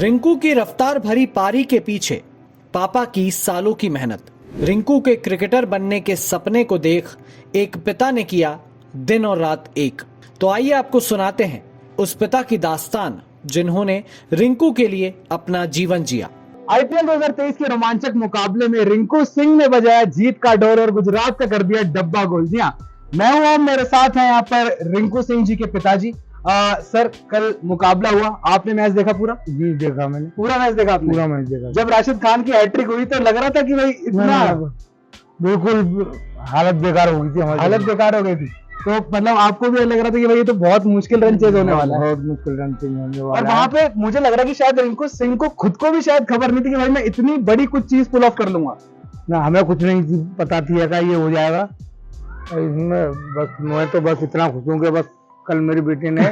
रिंकू की रफ्तार भरी पारी के पीछे पापा की सालों की मेहनत। रिंकू के क्रिकेटर बनने के सपने को देख एक पिता ने किया दिन और रात एक। तो आइए आपको सुनाते हैं उस पिता की दास्तान जिन्होंने रिंकू के लिए अपना जीवन जिया। आईपीएल 2023 के रोमांचक मुकाबले में रिंकू सिंह ने बजाया जीत का डोर और गुजरात का कर दिया डब्बा गोल। जी हाँ, मैं हूं और मेरे साथ हैं यहाँ पर रिंकू सिंह जी के पिताजी। सर, कल मुकाबला हुआ, आपने मैच देखा पूरा? जी देखा मैंने, पूरा मैच देखा आपने? पूरा मैच देखा। जब राशिद खान की हैट्रिक हुई तो लग रहा था कि भाई इतना बिल्कुल हालत बेकार हो गई थी हमारी, हालत बेकार हो गई थी। तो मतलब आपको भी लग रहा था कि भाई ये तो बहुत मुश्किल रन चेज होने वाला है, बहुत मुश्किल रन चेज होने वाला और वहां पे मुझे लग रहा है कि शायद रिंकू सिंह को खुद को भी शायद खबर नहीं थी कि भाई मैं इतनी बड़ी कुछ चीज पुल ऑफ कर लूंगा। ना, हमें कुछ नहीं पता थी ऐसा ये हो जाएगा। इसमें बस मैं तो बस इतना खुश हूँ कि बस कल मेरी बेटी ने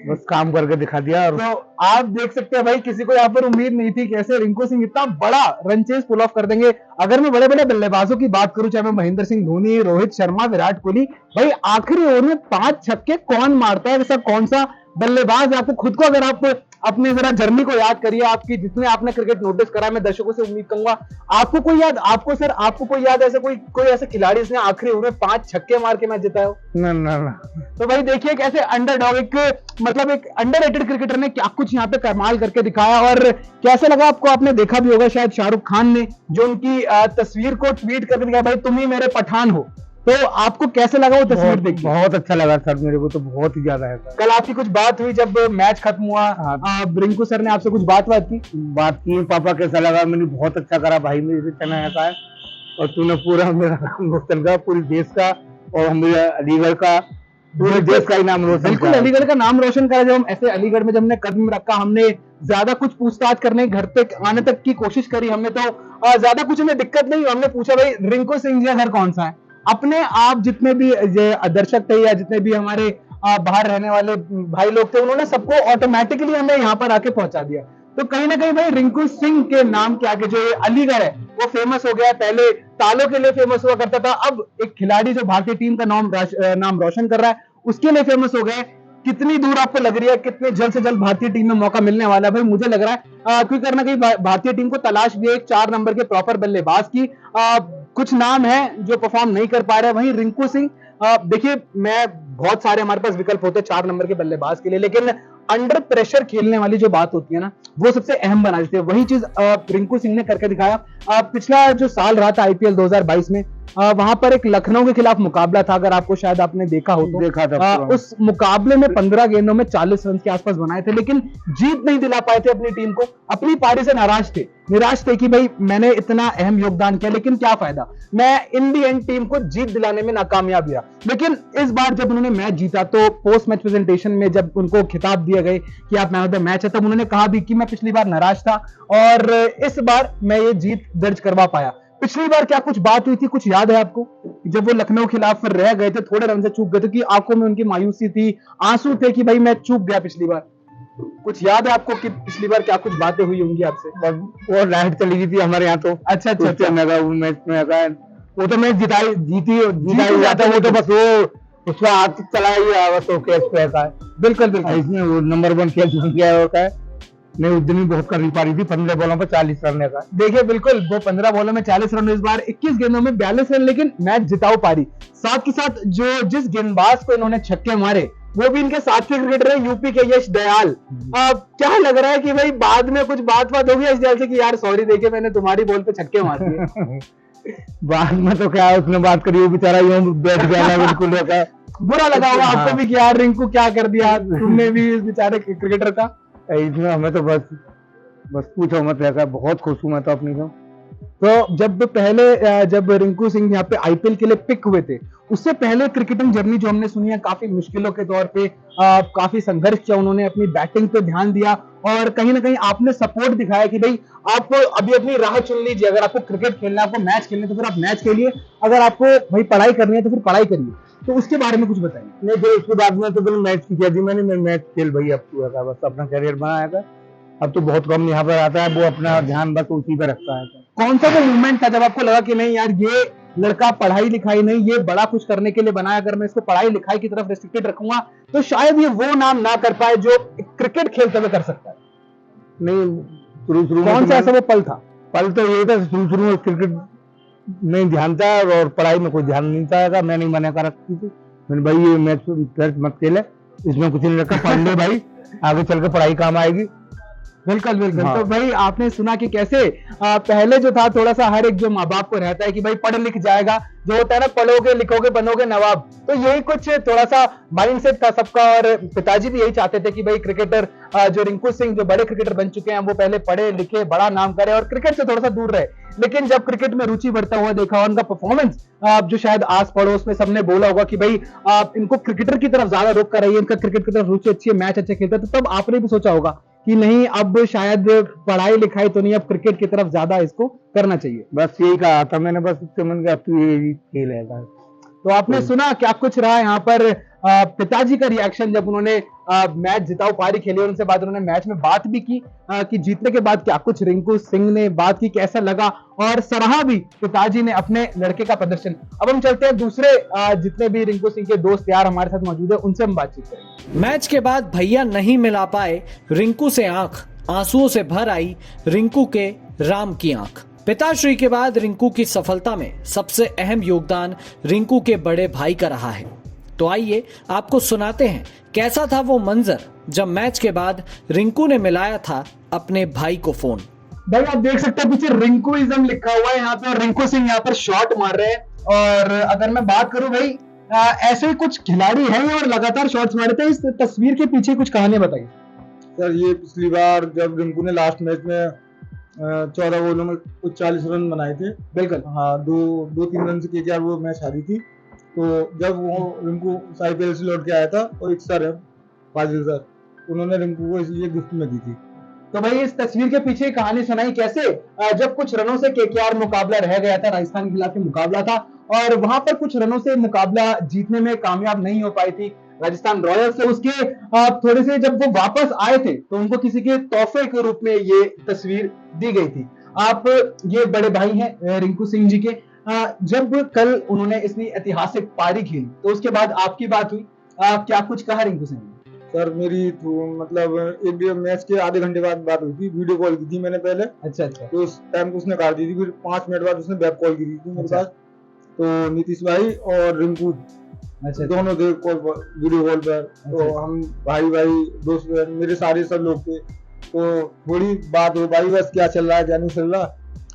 बस काम करके दिखा दिया। और तो आप देख सकते हैं भाई, किसी को यहाँ पर उम्मीद नहीं थी कैसे रिंकू सिंह इतना बड़ा रन चेज पुल ऑफ कर देंगे। अगर मैं बड़े बड़े बल्लेबाजों की बात करूं, चाहे मैं महेंद्र सिंह धोनी, रोहित शर्मा, विराट कोहली, भाई आखिरी ओवर में 5 छक्के कौन मारता है? ऐसा कौन सा बल्लेबाज? आपको खुद को, अगर आप अपनी जरा जर्नी को याद करिए, आपकी जितने आपने क्रिकेट नोटिस करा, मैं दर्शकों से उम्मीद करूंगा आपको कोई याद, आपको कोई याद ऐसा कोई ऐसा खिलाड़ी जिसने आखिरी ओवर में 5 छक्के मार के मैच जिताया हो? ना ना ना। तो भाई देखिए कैसे अंडरडॉग, एक अंडररेटेड क्रिकेटर ने क्या कुछ यहाँ पे कमाल करके दिखाया। और कैसे लगा आपको? आपने देखा भी होगा शायद शाहरुख खान ने जो उनकी तस्वीर को ट्वीट करके दिखाया, भाई तुम ही मेरे पठान हो। तो आपको कैसे लगा वो तस्वीर देख के? बहुत अच्छा लगा सर, मेरे को तो बहुत ही ज्यादा है। कल आपकी कुछ बात हुई जब मैच खत्म हुआ? रिंकू सर ने आपसे कुछ बात की? पापा कैसा लगा? मैंने बहुत अच्छा करा भाई, मेरे चना ऐसा है और तूने पूरा मेरा नाम रोशन का, पूरे देश का और मेरे अलीगढ़ का, पूरे देश का ही नाम रोशन। बिल्कुल, अलीगढ़ का नाम रोशन करा। जब हम ऐसे अलीगढ़ में जब हमने कदम रखा, हमने ज्यादा कुछ पूछताछ करने, घर तक आने तक की कोशिश करी हमने, तो ज्यादा कुछ हमें दिक्कत नहीं। हमने पूछा भाई रिंकू सिंह जी का घर कौन सा है? अपने आप जितने भी दर्शक थे या जितने भी हमारे बाहर रहने वाले भाई लोग थे, उन्होंने सबको ऑटोमेटिकली हमें यहाँ पर आके पहुंचा दिया। तो कहीं ना कहीं भाई रिंकू सिंह के नाम के आगे जो ये अलीगढ़ है वो फेमस हो गया। पहले तालों के लिए फेमस हुआ करता था, अब एक खिलाड़ी जो भारतीय टीम का नाम रोशन कर रहा है उसके लिए फेमस हो गए। कितनी दूर आपको लग रही है, कितने जल्द से जल्द भारतीय टीम में मौका मिलने वाला है? भाई मुझे लग रहा है क्योंकि करना कहीं भारतीय टीम को तलाश भी है एक 4 नंबर के प्रॉपर बल्लेबाज की। कुछ नाम है जो परफॉर्म नहीं कर पा रहे हैं, वहीं रिंकू सिंह। देखिए, मैं बहुत सारे हमारे पास विकल्प होते हैं 4 नंबर के बल्लेबाज के लिए, लेकिन अंडर प्रेशर खेलने वाली जो बात होती है ना, वो सबसे अहम बना देती है। वही चीज रिंकू सिंह ने करके दिखाया। पिछला जो साल रहा था आईपीएल 2022 में, वहां पर एक लखनऊ के खिलाफ मुकाबला था, अगर आपको शायद आपने देखा हो तो। देखा था। उस मुकाबले में 15 गेंदों में 40 रन के आसपास बनाए थे, लेकिन जीत नहीं दिला पाए थे अपनी टीम को। अपनी पारी से निराश थे कि भाई मैंने इतना अहम योगदान किया लेकिन क्या फायदा, मैं इन दी एंड टीम को जीत दिलाने में नाकामयाब रहा। लेकिन इस बार जब उन्होंने मैच जीता तो पोस्ट मैच प्रेजेंटेशन में जब उनको खिताब दिया गया कि आप मैन ऑफ द मैच है, तब उन्होंने कहा भी कि मैं पिछली बार नाराज था और इस बार मैं ये जीत दर्ज करवा पाया। पिछली बार क्या कुछ बात हुई थी, कुछ याद है आपको? जब वो लखनऊ खिलाफ फिर रह गए थे, थोड़े रन से चूक गए थे, कि आंखों में उनकी मायूसी थी, आंसू थे कि भाई मैं चूक गया पिछली बार। कुछ याद है आपको कि पिछली बार क्या कुछ बातें हुई होंगी आपसे? वो लाइट चली गई थी हमारे यहाँ तो। अच्छा। मैच में वो तो मैच जीती जाता है, वो तो बस वो उसका हाथ चला ही बस वो कैच पे है। बिल्कुल। इसमें वो नंबर 1 खेल गया होता है। नहीं, उस दिन भी बहुत करनी पा रही थी, 15 बॉलों पर 40 रन का। देखिए बिल्कुल, वो 15 बॉलों में 40 रन, इस बार 21 गेंदों में 42 रन, लेकिन मैच जिताओ पारी। साथ के साथ जिस गेंदबाज को इन्होंने छक्के मारे वो भी इनके साथ के क्रिकेटर है, यूपी के यश दयाल। क्या लग रहा है कि भाई बाद में कुछ बात होगी यश दयाल से कि यार सॉरी, देखिए मैंने तुम्हारी बॉल पे छक्के मार दिए? बाद में तो क्या उसने बात करी, वो बेचारा यूं बैठ गया बिल्कुल। बुरा लगा होगा आपको भी कि यार रिंकू क्या कर दिया तुमने भी इस बेचारे क्रिकेटर का? इसमें हमें तो बस पूछो मत, ऐसा बहुत खुश हूं मैं तो अपनी को। तो जब रिंकू सिंह यहाँ पे आईपीएल के लिए पिक हुए थे, उससे पहले क्रिकेटिंग जर्नी जो हमने सुनी है, काफी मुश्किलों के दौर पे काफी संघर्ष किया उन्होंने, अपनी बैटिंग पे ध्यान दिया और कहीं ना कहीं आपने सपोर्ट दिखाया कि भाई आप अभी अपनी राह चुन लीजिए। अगर आपको क्रिकेट खेलना है, आपको मैच खेलना है तो फिर आप मैच खेलिए, अगर आपको भाई पढ़ाई करनी है तो फिर पढ़ाई करिए। तो उसके बारे में कुछ बताइए। नहीं, फिर उसके बाद में तो फिर मैच की किया थी मैं मैच खेल भाई अब पूरा था, बस अपना करियर बनाया था। अब तो बहुत कम यहाँ पर आता है, वो अपना ध्यान बस उसी पर रखता है। कौन सा वो मूवमेंट था जब आपको लगा कि नहीं यार, ये लड़का पढ़ाई लिखाई नहीं, ये बड़ा कुछ करने के लिए बनाया, अगर मैं इसको पढ़ाई लिखाई की तरफ रिस्ट्रिक्टेड रखूंगा तो शायद ये वो नाम ना कर पाए जो क्रिकेट खेलते हुए कर सकता है? नहीं, शुरू में कौन तो सा ऐसा वो पल था? पल तो ये था, शुरू में क्रिकेट में ध्यान था और पढ़ाई में कोई ध्यान नहीं था। मैं नहीं मना कर रखी थी, मैंने भाई ये मैच मत खेले, इसमें कुछ नहीं रखा, पढ़ ले भाई, आगे चल के पढ़ाई काम आएगी। बिल्कुल बिल्कुल। हाँ। तो भाई आपने सुना कि कैसे पहले जो था थोड़ा सा हर एक जो माँ बाप को रहता है कि भाई पढ़ लिख जाएगा, जो होता है ना पढ़ोगे लिखोगे बनोगे नवाब, तो यही कुछ थोड़ा सा माइंडसेट था सबका। और पिताजी भी यही चाहते थे कि भाई क्रिकेटर जो रिंकू सिंह जो बड़े क्रिकेटर बन चुके हैं वो पहले पढ़े लिखे बड़ा नाम करे और क्रिकेट से थोड़ा सा दूर रहे। लेकिन जब क्रिकेट में रुचि बढ़ता हुआ देखा और उनका परफॉर्मेंस जो शायद आस पड़ोस में सबने बोला होगा कि भाई आप इनको क्रिकेटर की तरफ ज्यादा रुख कर रही है, इनका क्रिकेट की तरफ रुचि अच्छी है, मैच अच्छे खेलते हैं, तो तब आपने भी सोचा होगा कि नहीं अब शायद पढ़ाई लिखाई तो नहीं, अब क्रिकेट की तरफ ज्यादा इसको करना चाहिए। बस यही कहा था मैंने, बस उससे मन गया तू ये खेल है। तो आपने सुना क्या कुछ रहा यहाँ पर पिताजी का रिएक्शन जब उन्होंने मैच जिताऊ पारी खेली और उनसे बाद उन्होंने मैच में बात भी की कि जीतने के बाद क्या कुछ रिंकू सिंह ने बात की, कैसा लगा और सराहा भी पिताजी ने अपने लड़के का प्रदर्शन। अब हम चलते हैं दूसरे जितने भी रिंकू सिंह के दोस्त यार हमारे साथ मौजूद है उनसे हम बातचीत करेंगे। मैच के बाद भैया नहीं मिला पाए रिंकू से आंख, आंसुओं से भर आई रिंकू के राम की आंख। पिताश्री के बाद रिंकू की सफलता में सबसे अहम योगदान रिंकू के बड़े भाई का रहा है। तो आइए आपको सुनाते हैं कैसा था वो मंजर जब मैच के बाद रिंकू ने मिलाया था अपने भाई को फोन। भाई आप देख सकते हैं पीछे रिंकूइज्म लिखा हुआ है यहाँ पे और रिंकू सिंह यहाँ पर शॉट मार रहे हैं। और अगर मैं बात करूं भाई ऐसे ही कुछ खिलाड़ी हैं और लगातार शॉट्स मारे थे। इस तस्वीर के पीछे कुछ कहानी बताइए सर। ये पिछली बार जब रिंकू ने लास्ट मैच में 14 बॉलों में कुछ 40 रन बनाए थे। बिल्कुल हाँ, दो 3 रन से केकेआर वो मैच हारी थी। तो जब वो रिंकू आईपीएल से लौट के आया था और एक सर है फाजिल सर, उन्होंने रिंकू को ये गिफ्ट में दी थी। तो भाई इस तस्वीर के पीछे कहानी सुनाई कैसे जब कुछ रनों से केकेआर मुकाबला रह गया था, राजस्थान के खिलाफ मुकाबला था और वहां पर कुछ रनों से मुकाबला जीतने में कामयाब नहीं हो पाई थी राजस्थान रॉयल्स से। उसके थोड़े से जब वो वापस आए थे तो उनको किसी के तोहफे के रूप में ये तस्वीर दी गई थी। आप ये बड़े भाई हैं रिंकू सिंह जी के। जब कल उन्होंने इतनी ऐतिहासिक पारी खेली तो उसके बाद आपकी बात हुई, क्या कुछ कहा रिंकू सिंह ने? सर मेरी तो मतलब एक मैच के आधे घंटे बाद बात हुई थी, वीडियो कॉल की थी मैंने पहले। अच्छा। तो उस टाइम को उसने काट दी थी, फिर 5 मिनट बाद उसने बैक कॉल की थी मेरे पास। तो नीतीश भाई और रिंकू दोनों थे वीडियो कॉल पर। तो हम भाई दोस्त मेरे सारे सब लोग थे। तो थोड़ी बात हो भाई बस क्या चल रहा है क्या नहीं चल रहा।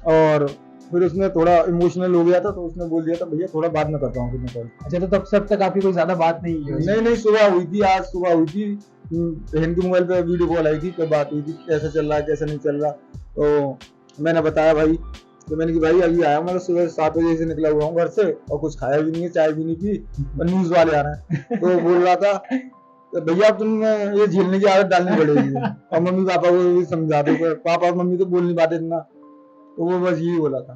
और फिर उसने थोड़ा इमोशनल हो गया था तो उसने बोल दिया था भैया थोड़ा बाद में करता हूँ कॉल। अच्छा, तो तब सब तक आपकी कोई ज्यादा बात नहीं हुई? नहीं, सुबह हुई थी, आज सुबह हुई थी। बहन के मोबाइल पे वीडियो कॉल आई थी, तब बात हुई थी कैसा चल रहा है कैसा नहीं चल रहा। तो मैंने बताया भाई, तो मैंने कि भाई अभी आया मैं सुबह 7 बजे से निकला हुआ हूँ घर से और कुछ खाया भी नहीं है, चाय भी नहीं पी और न्यूज वाले आ रहे हैं। तो बोल रहा था तो भैया तुम ये झेलने की आदत डालनी पड़ेगी और मम्मी पापा को भी समझा दो, पापा और मम्मी तो बोल नहीं पाते इतना। तो वो बस यही बोला था।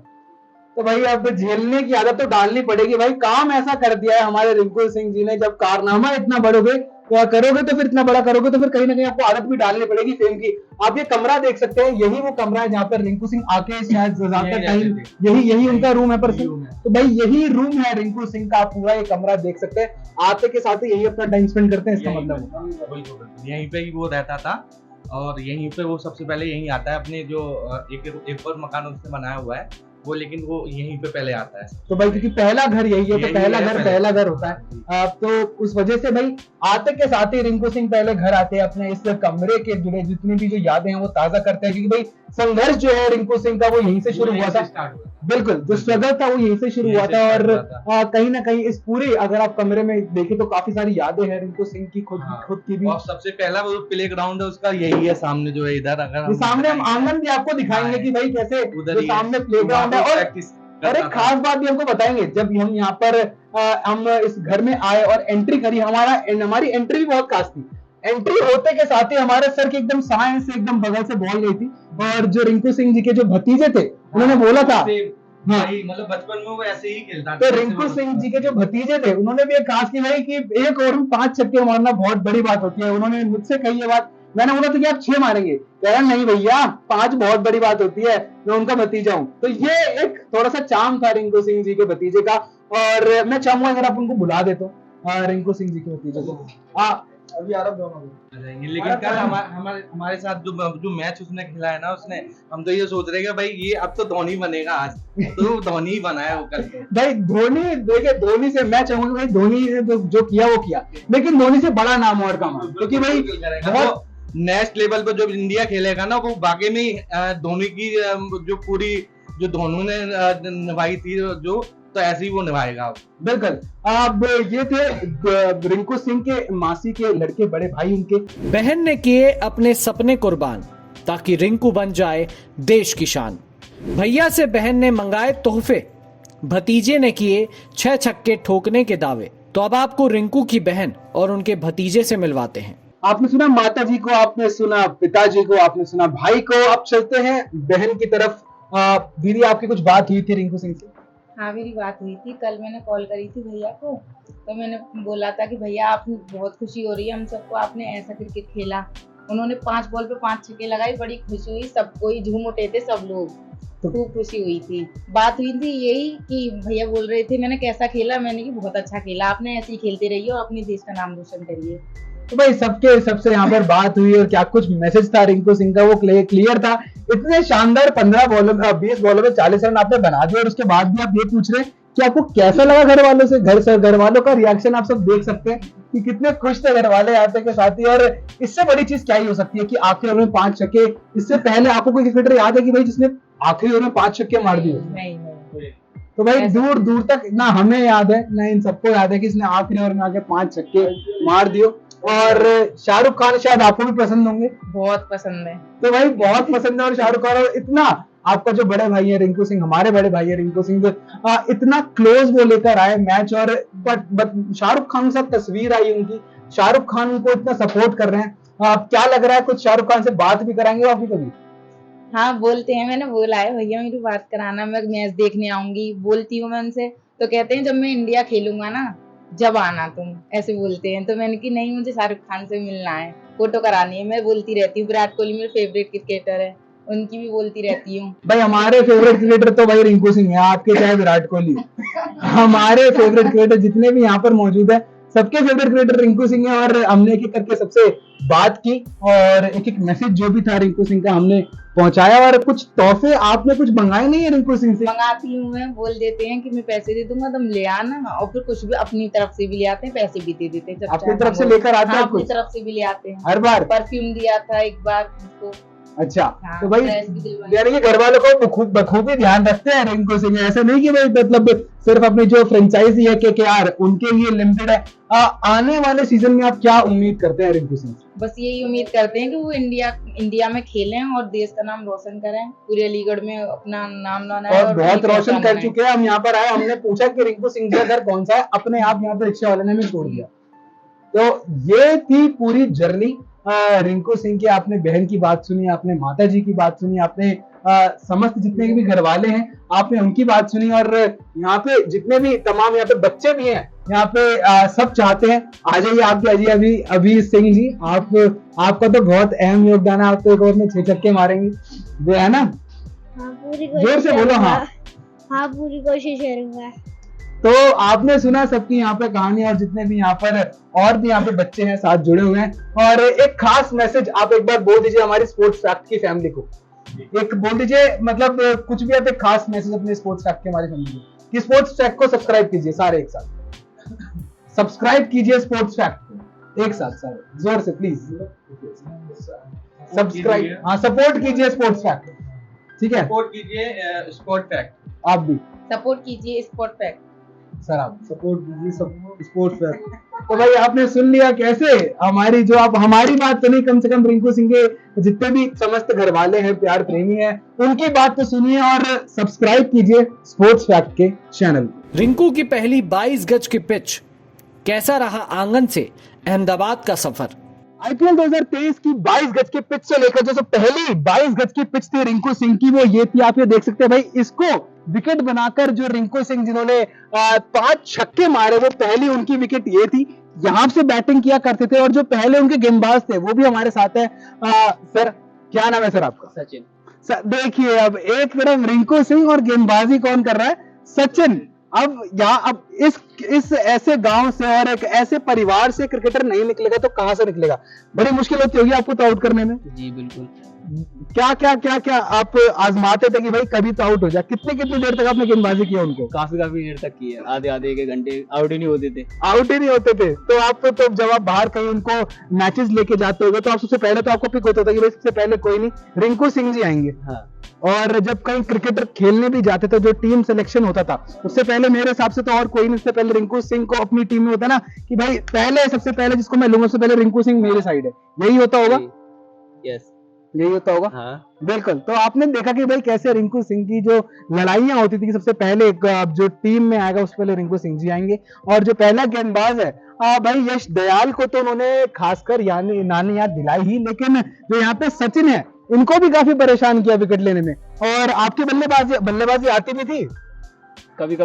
तो भाई अब झेलने की आदत तो डालनी पड़ेगी भाई, काम ऐसा कर दिया है हमारे रिंकू सिंह जी ने। जब कारनामा इतना बड़ोगे तो करोगे तो फिर इतना बड़ा करोगे तो फिर कहीं ना कहीं आपको आदत भी डालनी पड़ेगी फेम की। आप ये कमरा देख सकते हैं, यही वो कमरा है जहाँ पर रिंकू सिंह आके शायद ज्यादा टाइम यही उनका रूम है। पर तो भाई यही रूम है रिंकू सिंह का, आप पूरा ये कमरा देख सकते हैं। आते के साथ ही यही अपना टाइम स्पेंड करते हैं, इसका मतलब यहीं पे ही वो रहता था और यहीं पे वो सबसे पहले यहीं आता है। अपने जो एक और मकान उसने बनाया हुआ है वो, लेकिन वो यहीं पे पहले आता है। तो भाई क्योंकि पहला घर यही है तो पहला घर होता है। तो उस वजह से भाई आते के साथ ही रिंकू सिंह पहले घर आते हैं, अपने इस कमरे के जुड़े जितनी भी जो यादें हैं वो ताजा करते हैं। क्योंकि भाई संघर्ष जो है रिंकू सिंह का वो यहीं से शुरू हुआ था। बिल्कुल, जो स्ट्रगल था वो यहीं से शुरू हुआ था। और कहीं ना कहीं इस पूरी अगर आप कमरे में देखें तो काफी सारी यादें हैं रिंकू सिंह की खुद की भी। और सबसे पहला वो प्ले ग्राउंड है उसका यही है सामने जो है इधर। अगर सामने हम आंगन भी आपको दिखाएंगे कि भाई कैसे जो सामने प्ले ग्राउंड है। और एक खास बात भी हमको बताएंगे, जब हम यहाँ पर हम इस घर में आए और एंट्री करी, हमारी एंट्री भी बहुत खास थी। एंट्री होते के साथ ही हमारे सर के एकदम साए से एकदम बगल से बॉल गई थी और जो रिंकू सिंह जी के जो भतीजे थे उन्होंने बोला था, मतलब बचपन में वो ऐसे ही खेलता था। तो रिंकू सिंह जी के जो भतीजे थे उन्होंने भी एक खास की भाई कि एक ओवर में 5 छक्के मारना बहुत बड़ी बात होती है। उन्होंने मुझसे कही ये बात, मैंने बोला था कि आप 6 मारेंगे, कह रहा नहीं भैया 5 बहुत बड़ी बात होती है, मैं उनका भतीजा हूँ। तो ये एक थोड़ा सा चार्म था रिंकू सिंह जी के भतीजे का। और मैं चाहूंगा अगर आप उनको बुला देते हो रिंकू सिंह जी के भतीजे को। अभी आ रहा हूँ दोनों को। जाएंगे। लेकिन कल हमारे साथ जो मैच उसने खेला है ना, उसने, हम तो ये सोच रहे हैं कि भाई ये अब तो धोनी बनेगा आज, तो धोनी ही बना है वो कल। भाई धोनी, देखिए धोनी से मैं चाहूंगा भाई धोनी ने जो किया वो किया, लेकिन धोनी से बड़ा नाम और कमा, क्योंकि भाई बहुत नेक्स्ट लेवल पर जो इंडिया खेलेगा ना, वो वाकई में धोनी की जो पूरी जो धोनी ने निभाई थी जो, तो ऐसे ही वो निभाएगा। बिल्कुल। अब ये थे रिंकू सिंह के मासी के लड़के, बड़े भाई उनके। बहन ने किए अपने सपने कुर्बान ताकि रिंकू बन जाए देश की शान। भैया से बहन ने मंगाए तोहफे, भतीजे ने किए 6 छक्के ठोकने के दावे। तो अब आपको रिंकू की बहन और उनके भतीजे से मिलवाते हैं। आपने सुना माता जी को, आपने सुना पिताजी को, आपने सुना भाई को, अब चलते हैं बहन की तरफ। दीदी आपकी कुछ बात हुई थी रिंकू सिंह से? हाँ, मेरी बात हुई थी। कल मैंने कॉल करी थी भैया को, तो मैंने बोला था कि भैया आप बहुत खुशी हो रही है हम सबको, आपने ऐसा क्रिकेट खेला। उन्होंने 5 बॉल पे 5 छक्के लगाई, बड़ी खुशी हुई, सबको ही झूम उठे थे सब लोग, खूब खुशी हुई थी। बात हुई थी यही कि भैया बोल रहे थे मैंने कैसा खेला, मैंने कि बहुत अच्छा खेला, आपने ऐसे ही खेलते रहिए और अपने देश का नाम रोशन करिए। तो भाई सबसे यहाँ पर बात हुई और क्या कुछ मैसेज था रिंकू सिंह का वो क्लियर था। इतने शानदार 15 बॉलों में 20 बॉलों में 40 रन आपने बना दिए और उसके बाद भी आप ये पूछ रहे हैं कि आपको कैसा लगा घर वालों से। घर वालों का रिएक्शन आप सब देख सकते हैं कि कितने खुश थे घर वाले यहाँ पे के साथ ही। और इससे बड़ी चीज क्या ही हो सकती है कि आखिरी ओवर में 5 छक्के। इससे पहले आपको कोई क्रिकेटर याद है कि भाई जिसने आखिरी ओवर में 5 छक्के मार दिए? नहीं। तो भाई दूर दूर तक ना हमें याद है ना इन सबको याद है कि इसने आखिरी ओवर में आके 5 छक्के मार दिए। और शाहरुख खान शायद आपको भी पसंद होंगे। बहुत पसंद है। तो भाई बहुत पसंद है और शाहरुख खान, और इतना आपका जो बड़े भाई है रिंकू सिंह, हमारे बड़े भाई है रिंकू सिंह, इतना क्लोज वो लेकर आए मैच। और बट शाहरुख खान के साथ तस्वीर आई उनकी, शाहरुख खान उनको इतना सपोर्ट कर रहे हैं। क्या लग रहा है, कुछ शाहरुख खान से बात भी कराएंगे आपकी कभी? हाँ बोलते हैं, मैंने बोला है भैया मेरी बात कराना, मैं मैच देखने आऊंगी, बोलती हूँ मैं उनसे। तो कहते हैं जब मैं इंडिया खेलूंगा ना जब आना तुम, ऐसे बोलते हैं। तो मैंने कि नहीं मुझे शाहरुख खान से मिलना है, फोटो करानी है। मैं बोलती रहती हूँ, विराट कोहली मेरे फेवरेट क्रिकेटर है, उनकी भी बोलती रहती हूँ। भाई हमारे फेवरेट क्रिकेटर तो भाई रिंकू सिंह है, आपके चाहे विराट कोहली। हमारे फेवरेट क्रिकेटर जितने भी यहाँ पर मौजूद है सबके फेवरेट क्रिकेटर रिंकू सिंह है। और हमने एक एक करके सबसे बात की और एक एक मैसेज जो भी था रिंकू सिंह का हमने पहुंचाया। और कुछ तोहफे आपने कुछ मंगाए नहीं है रिंकू सिंह से? मंगाती हूँ मैं, बोल देते हैं कि मैं पैसे दे दूंगा तुम ले आना, और फिर कुछ भी अपनी तरफ से भी ले आते हैं, पैसे भी दे देते हैं। अपनी तरफ से लेकर आते हैं? अपनी तरफ से भी ले आते हैं हर बार? परफ्यूम दिया था एक बार उसको। अच्छा। हाँ, तो भाई यानी कि घर वालों को बखूबी ध्यान रखते हैं रिंकू सिंह। ऐसा नहीं कि भाई मतलब सिर्फ अपनी जो फ्रेंचाइजी है KKR उनके लिए लिमिटेड है। आने वाले सीजन में आप क्या उम्मीद करते हैं रिंकू सिंह? बस यही उम्मीद करते हैं कि वो इंडिया में खेलें और देश का नाम रोशन करें, पूरे अलीगढ़ में अपना नाम बनाएं। और बहुत रोशन कर चुके हैं। हम यहाँ पर आए, हमने पूछा कि रिंकू सिंह का घर कौन सा है, अपने आप यहाँ पर रिक्शा वाले ने हमें छोड़ दिया। तो ये थी पूरी जर्नी रिंकू सिंह की। आपने बहन की बात सुनी, आपने माता जी की बात सुनी, आपने समस्त जितने भी घर वाले हैं आपने उनकी बात सुनी। और यहाँ पे जितने भी तमाम यहाँ पे बच्चे भी हैं यहाँ पे सब चाहते हैं आ जाइए आप भी, आ जाइए अभी सिंह जी, आपका तो बहुत अहम योगदान है। आप तो एक ओवर में 6 छक्के मारेंगे, वो है ना? हाँ, पूरी जोर से बोलो। हाँ पूरी कोशिश करूंगा। तो आपने सुना सबकी यहाँ पे कहानी, और जितने भी यहाँ पर और भी यहाँ पे बच्चे हैं साथ जुड़े हुए हैं। और एक खास मैसेज आप एक बार बोल दीजिए हमारी स्पोर्ट्स फैक्ट की फैमिली को। एक बोल दीजिए, मतलब कुछ भी आप एक खास मैसेज अपने स्पोर्ट्स फैक्ट के हमारी फैमिली को कि स्पोर्ट्स फैक्ट को सब्सक्राइब कीजिए सारे एक साथ। सब्सक्राइब कीजिए स्पोर्ट्स फैक्ट को एक साथ सारे जोर से प्लीज। सब्सक्राइब, हाँ सपोर्ट कीजिए स्पोर्ट्स फैक्ट, ठीक है? सपोर्ट कीजिए स्पोर्ट फैक्ट। आप भी सपोर्ट कीजिए स्पोर्ट फैक्ट। सर आप सपोर्ट कीजिए सब स्पोर्ट्स फैक्ट। तो भाई आपने सुन लिया कैसे हमारी जो आप हमारी बात तो नहीं, कम से कम रिंकू सिंह के जितने भी समस्त घर वाले हैं, प्यार प्रेमी हैं, उनकी बात तो सुनिए और सब्सक्राइब कीजिए स्पोर्ट्स फैक्ट के चैनल। रिंकू की पहली 22 गज की पिच, कैसा रहा आंगन से अहमदाबाद का सफर? IPL 2023 की 22 गज की पिच से लेकर जो पहली 22 गज की पिच थी रिंकू सिंह की, वो ये थी। आप ये देख सकते हैं भाई, इसको विकेट बनाकर जो रिंकू सिंह जिन्होंने 5 छक्के मारे, वो पहली उनकी विकेट ये थी। यहाँ से बैटिंग किया करते थे और जो पहले उनके गेंदबाज थे वो भी हमारे साथ है। सर क्या नाम है सर आपका? सचिन। देखिए अब एक तरफ रिंकू सिंह और गेंदबाजी कौन कर रहा है? सचिन। अब यहाँ अब इस ऐसे गांव से और एक ऐसे परिवार से क्रिकेटर नहीं निकलेगा तो कहां से निकलेगा? बड़ी मुश्किल होती होगी आपको तो आउट करने में। जी बिल्कुल। क्या आप आजमाते थे कि भाई कभी तो आउट हो जाए? कितनी देर तक आपने गेंदबाजी किया उनको? काफी देर तक की है, आधे 1 घंटे आउट ही नहीं होते थे। आउट ही नहीं होते थे। तो आप तो जब आप बाहर कहीं उनको मैचेस लेके जाते होगे तो आप सबसे पहले तो आपको पिक होता था कि भाई सबसे पहले कोई नहीं, रिंकू सिंह जी आएंगे। हाँ। और जब कहीं क्रिकेटर खेलने भी जाते थे, जो टीम सिलेक्शन होता था, उससे पहले मेरे हिसाब से तो और कोई नहीं, उससे पहले रिंकू सिंह को अपनी टीम में होता ना कि भाई सबसे पहले जिसको मैं लूंगा, उससे पहले रिंकू सिंह मेरे साइड है। यही होता होगा? यस, यही होता होगा। हाँ बिल्कुल। तो आपने देखा कि भाई कैसे रिंकू सिंह की जो लड़ाइयां होती थी कि सबसे पहले जो टीम में आएगा उससे पहले रिंकू सिंह जी आएंगे। और जो पहला गेंदबाज है भाई यश दयाल को तो उन्होंने खासकर यानी नानी याद दिलाई ही, लेकिन जो यहाँ पे सचिन है इनको भी काफी परेशान किया विकेट लेने में। और आपकी बल्लेबाजी आती भी थी? कभी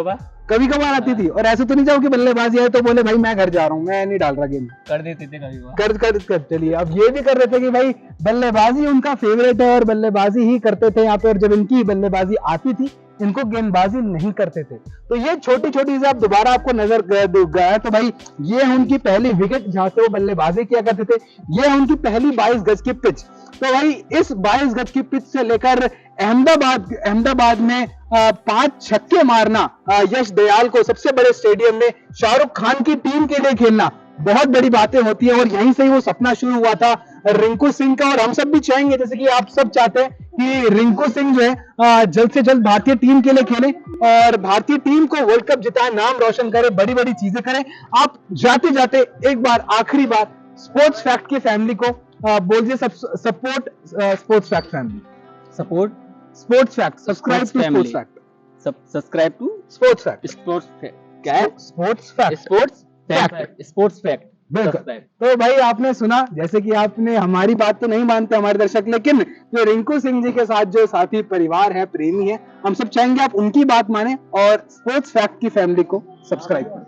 कभार आती थी। और ऐसे तो नहीं जाओ कि बल्लेबाजी आए तो बोले भाई मैं घर जा रहा हूँ, मैं नहीं डाल रहा गेंद। कर देते थे कभी कभार। कर चलिए, अब ये भी कर रहे थे कि भाई बल्लेबाजी उनका फेवरेट है और बल्लेबाजी ही करते थे यहाँ पे। और जब इनकी बल्लेबाजी आती थी इनको गेंदबाजी नहीं करते थे। तो ये छोटी छोटी से आप दोबारा आपको नजर गया तो भाई ये है उनकी पहली विकेट जहां से वो बल्लेबाजी किया करते थे। ये है उनकी पहली 22 गज की पिच। तो भाई इस 22 गज की पिच से लेकर अहमदाबाद में 5 छक्के मारना यश दयाल को सबसे बड़े स्टेडियम में शाहरुख खान की टीम के लिए खेलना बहुत बड़ी बातें होती है। और यहीं से ही वो सपना शुरू हुआ था रिंकू सिंह का। और हम सब भी चाहेंगे, जैसे कि आप सब चाहते हैं कि रिंकू सिंह जो है जल्द से जल्द भारतीय टीम के लिए खेले और भारतीय टीम को वर्ल्ड कप जिताए, नाम रोशन करे, बड़ी बड़ी चीजें करे। आप जाते जाते एक बार आखिरी बार स्पोर्ट्स फैक्ट की फैमिली को बोलिए support sports fact family, support sports fact, subscribe to sports fact, subscribe to sports fact, sports fact. क्या है? Sports fact, sports fact. बिल्कुल। तो भाई आपने सुना, जैसे कि आपने हमारी बात तो नहीं मानते हमारे दर्शक, लेकिन जो रिंकू सिंह जी के साथ जो साथी परिवार है, प्रेमी है, हम सब चाहेंगे आप उनकी बात माने और स्पोर्ट्स फैक्ट की फैमिली को सब्सक्राइब करें।